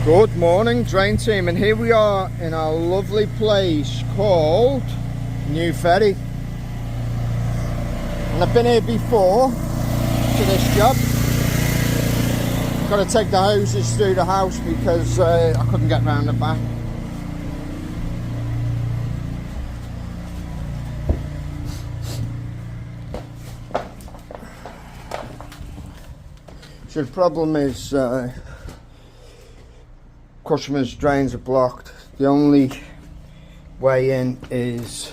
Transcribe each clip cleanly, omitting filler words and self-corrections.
Good morning, drain team, and here we are in our lovely place called New Ferry. And I've been here before to this job. Got to take the hoses through the house because I couldn't get round the back. So the problem is customers' drains are blocked. The only way in is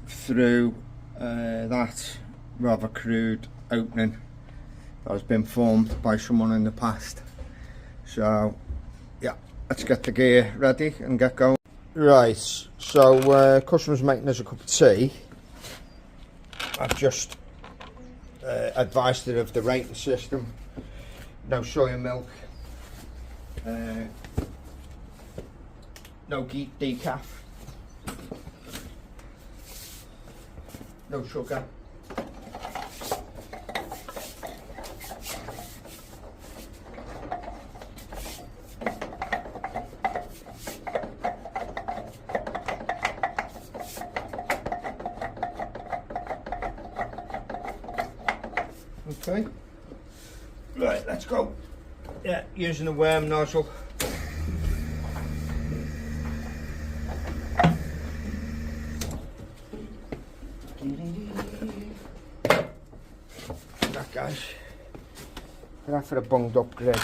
through that rather crude opening that has been formed by someone in the past. So yeah, let's get the gear ready and get going. Right, so customers making us a cup of tea. I've just advised her of the rating system. No soya milk, no decaf, no sugar. Okay, right, let's go. Yeah, using the worm nozzle. That guys, that for a bunged up grid.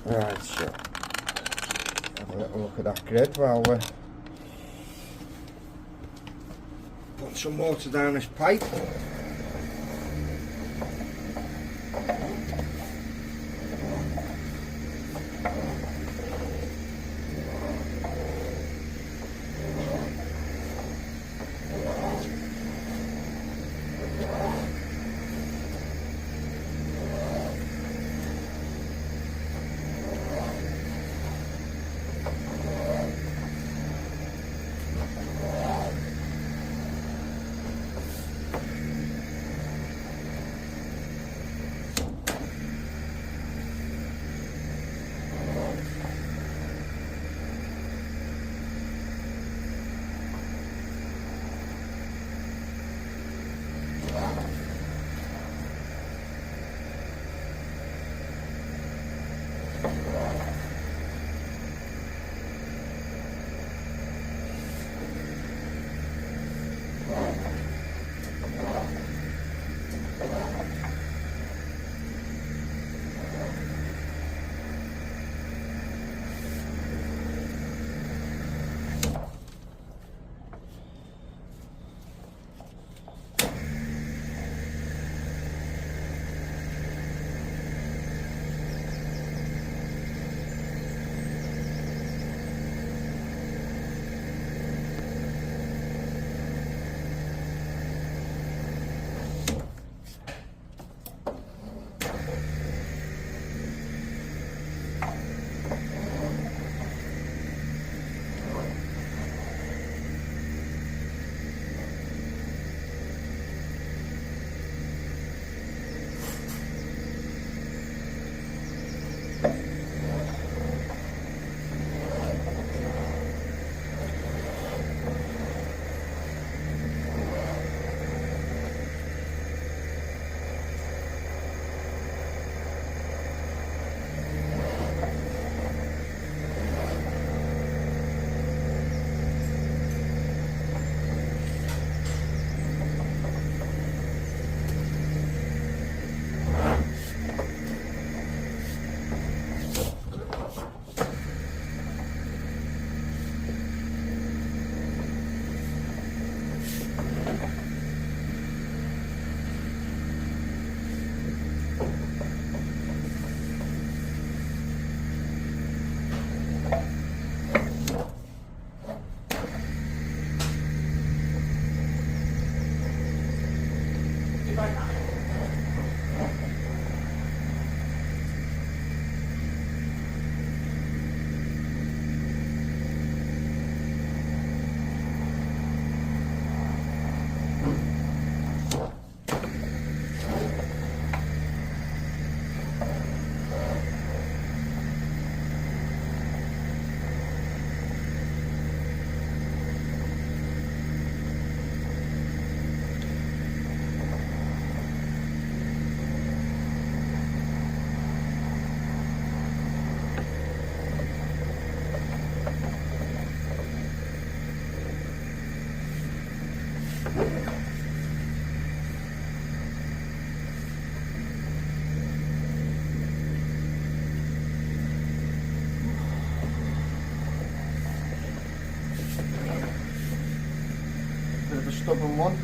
Right, so have a little look at that grid while we're putting some water down this pipe. open one.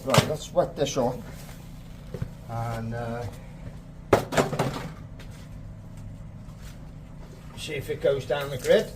Right, let's wet this up and see if it goes down the grid.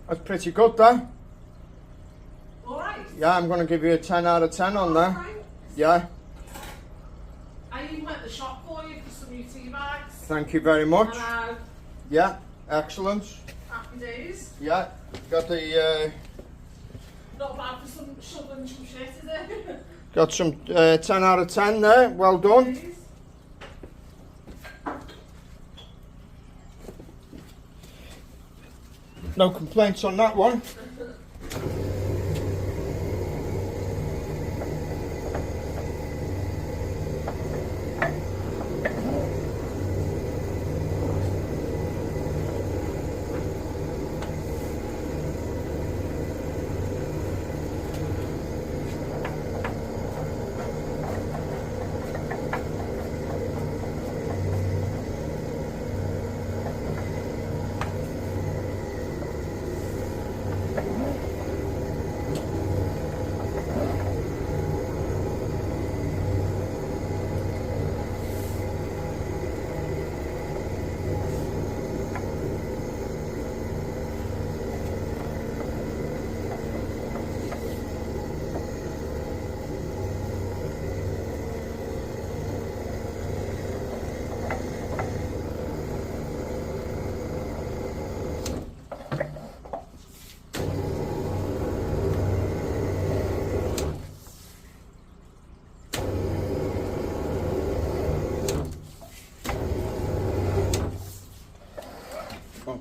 That's pretty good there. Alright. Yeah, I'm going to give you a 10 out of 10 on there. Right. Yeah. I even went to the shop for you for some new tea bags. Thank you very much. And Yeah, excellent. happy days. Yeah, got the Not bad for some shoveling some shit, is it? got some 10 out of 10 there. Well done. Days. No complaints on that one.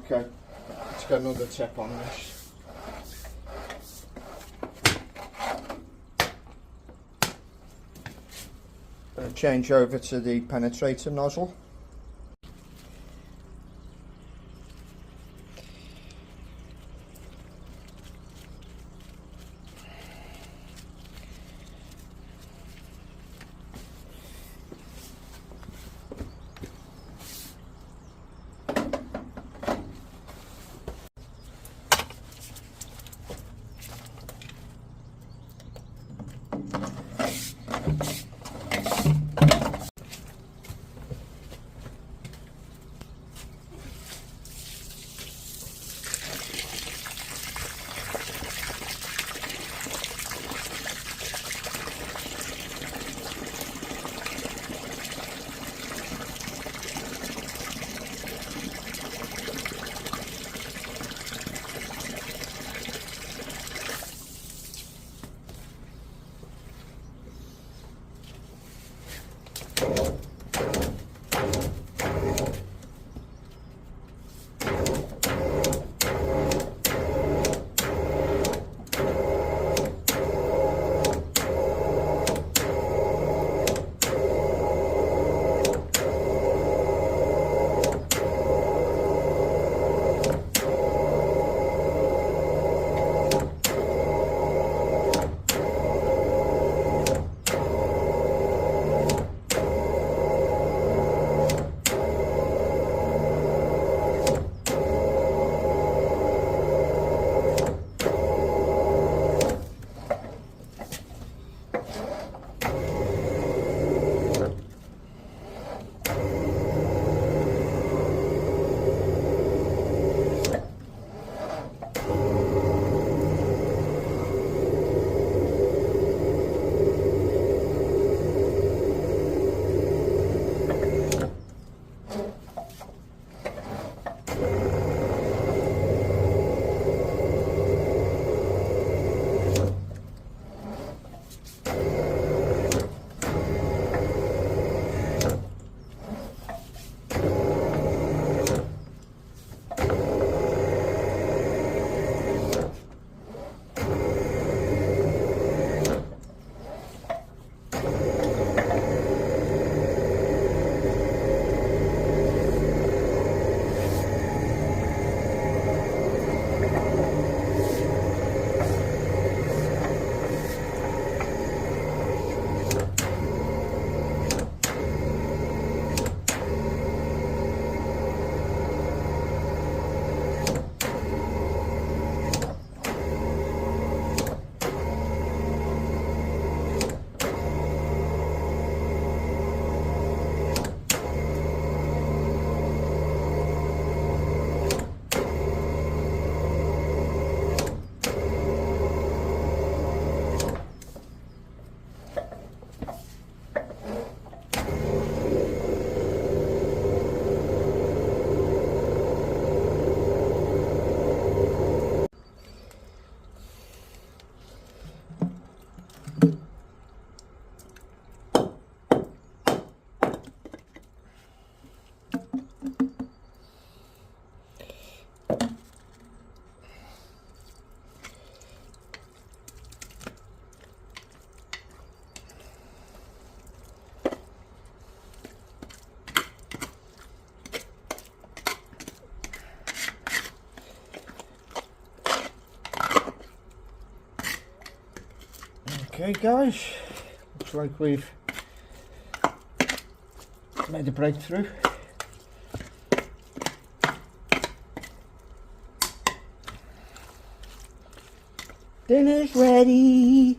Okay, let's get another tip on this. Change over to the penetrator nozzle. Okay guys, looks like we've made a breakthrough. Dinner's ready.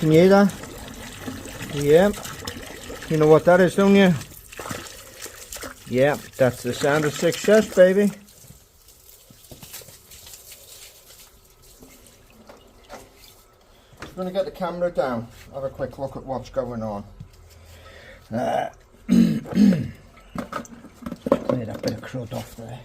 Can you hear that? Yeah. You know what that is, don't you? Yeah, that's the sound of success, baby. I'm going to get the camera down, have a quick look at what's going on. Clear that bit of crud off there.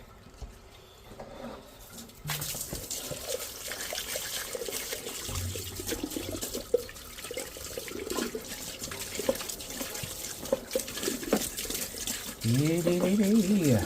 Yeah.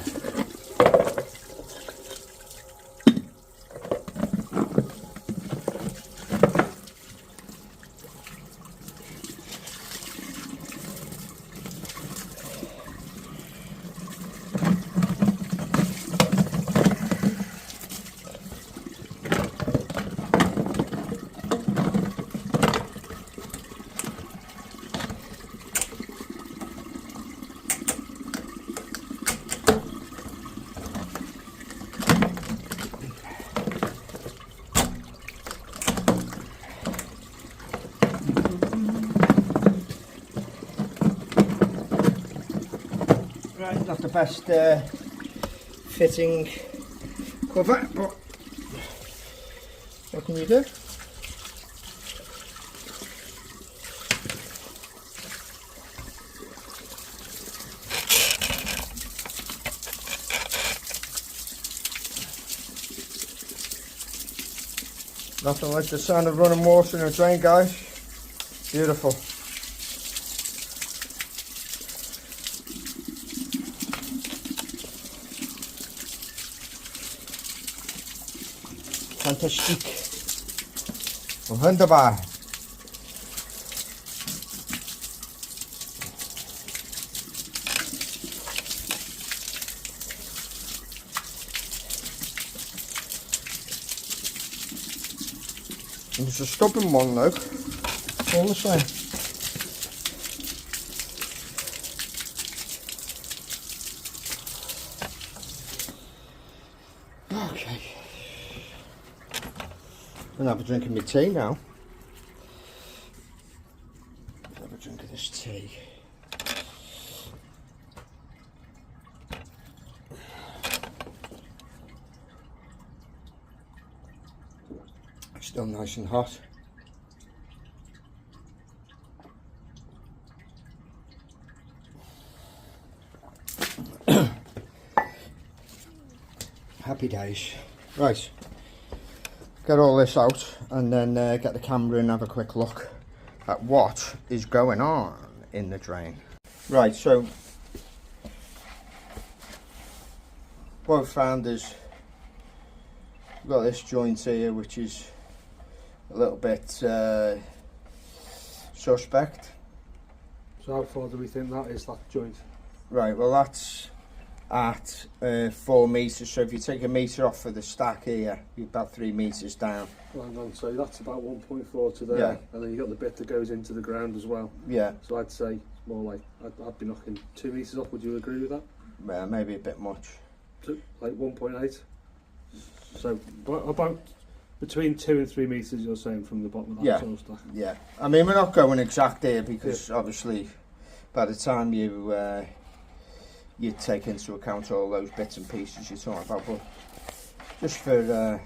Right, not the best fitting cover, but what can you do? Nothing like the sound of running water in a drain, guys. Beautiful. Fantastic. Wunderbar. It's a stubborn one though, all the same. Okay. I'm gonna have a drink of my tea now. Have a drink of this tea. Still nice and hot. Happy days. Right, get all this out and then get the camera and have a quick look at what is going on in the drain. Right, so what I've found is we've got this joint here which is a little bit suspect. So how far do we think that is, that joint? Right, well that's at 4 metres, so if you take a metre off of the stack here, you're about 3 metres down. Hang on, so that's about 1.4 to there, Yeah. and then you've got the bit that goes into the ground as well. Yeah, So I'd say more like, I'd be knocking 2 metres off, would you agree with that? maybe a bit much. Like 1.8? So about between 2 and 3 metres you're saying from the bottom of that Yeah. soil stack? Yeah, I mean we're not going exact here because obviously by the time you take into account all those bits and pieces you're talking about, but just for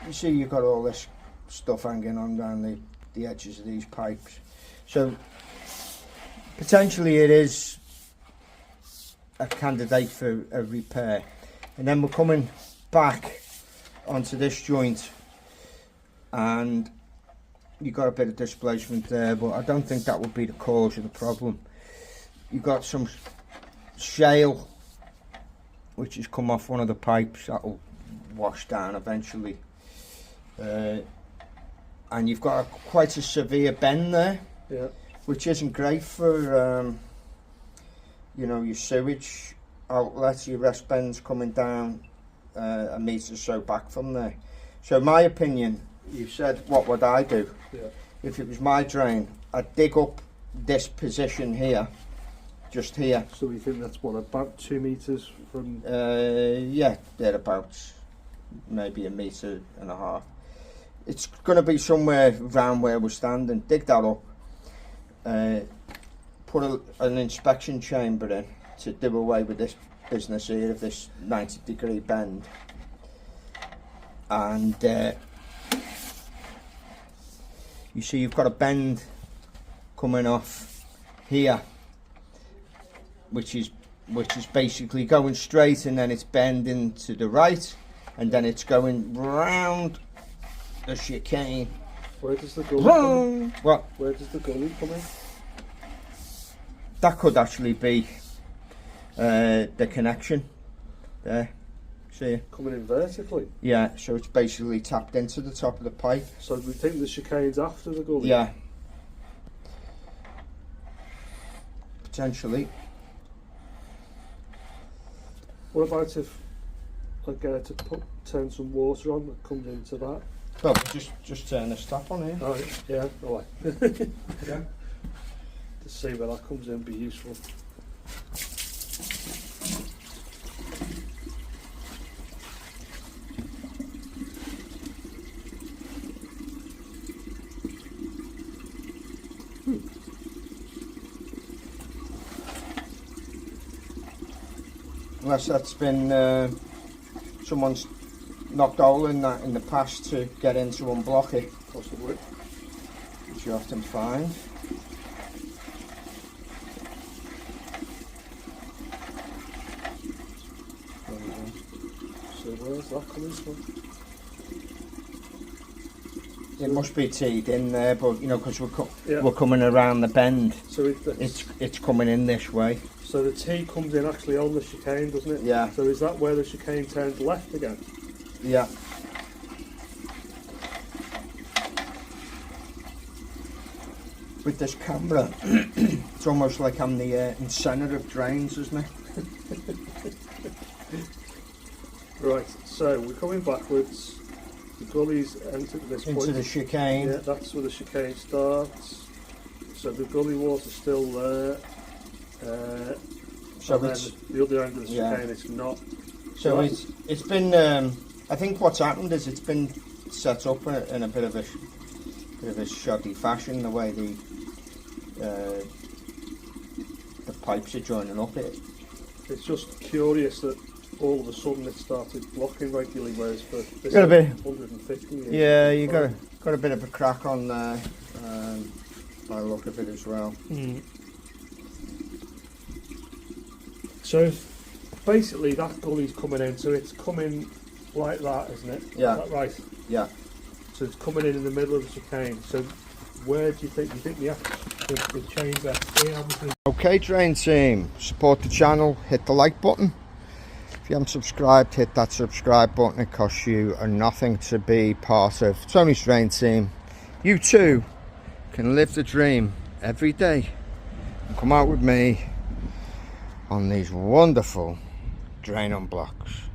you see you've got all this stuff hanging on down the edges of these pipes, so potentially it is a candidate for a repair. And then we're coming back onto this joint and you've got a bit of displacement there, but I don't think that would be the cause of the problem. You've got some shale which has come off one of the pipes that will wash down eventually, and you've got quite a severe bend there, Yeah. which isn't great for you know, your sewage outlets. Your rest bends coming down a metre or so back from there. So my opinion, you said what would I do? Yeah. If it was my drain, I'd dig up this position here, just here. So we think that's what, about 2 metres from... Yeah, thereabouts, maybe 1.5 meters. it's going to be somewhere around where we're standing. Dig that up. Put an inspection chamber in to do away with this business here of this 90-degree bend. And you see you've got a bend coming off here, which is basically going straight, and then it's bending to the right, and then it's going round the chicane. Where does the gully come in? What? Where does the gully come in? That could actually be the connection there. See? Coming in vertically? Yeah, so it's basically tapped into the top of the pipe. So we think the chicane's after the gully? Yeah. Potentially. What about if I get her to turn some water on that comes into that? Well, just turn this tap on here. Oh, yeah, all right. Yeah. To see where that comes in be useful. Unless that's been someone's knocked a hole in that in the past to get in to unblock it. Possibly. Which you often find. So where's that coming from? It must be teed in there, but you know, because Yeah. we're coming around the bend, So it's coming in this way. so the T comes in actually on the chicane, doesn't it? Yeah. So is that where the chicane turns left again? Yeah. With this camera, it's almost like I'm the incentive of drains, isn't it? Right, so we're coming backwards. The gully's entered this Into point. the chicane. Yeah, that's where the chicane starts. So the gully water's still there. So and then it's the other end of the yeah. chicane it's not. so it's been. I think what's happened is it's been set up in a bit of a shoddy fashion. The way the pipes are joining up. It's just curious that all of a sudden it started blocking regularly, whereas for this Got a bit. 150 years. Yeah, you got a bit of a crack on there. By the look of it as well. Mm. So basically that gully's coming in, so it's coming like that, isn't it? Yeah. Is that right? Yeah. So it's coming in the middle of the chicane. So where do you think the chains are here? Obviously. Okay, drain team, support the channel, hit the like button. If you haven't subscribed, hit that subscribe button. It costs you nothing to be part of Tony's Drain Team. You too can live the dream every day and come out with me on these wonderful drain unblocks.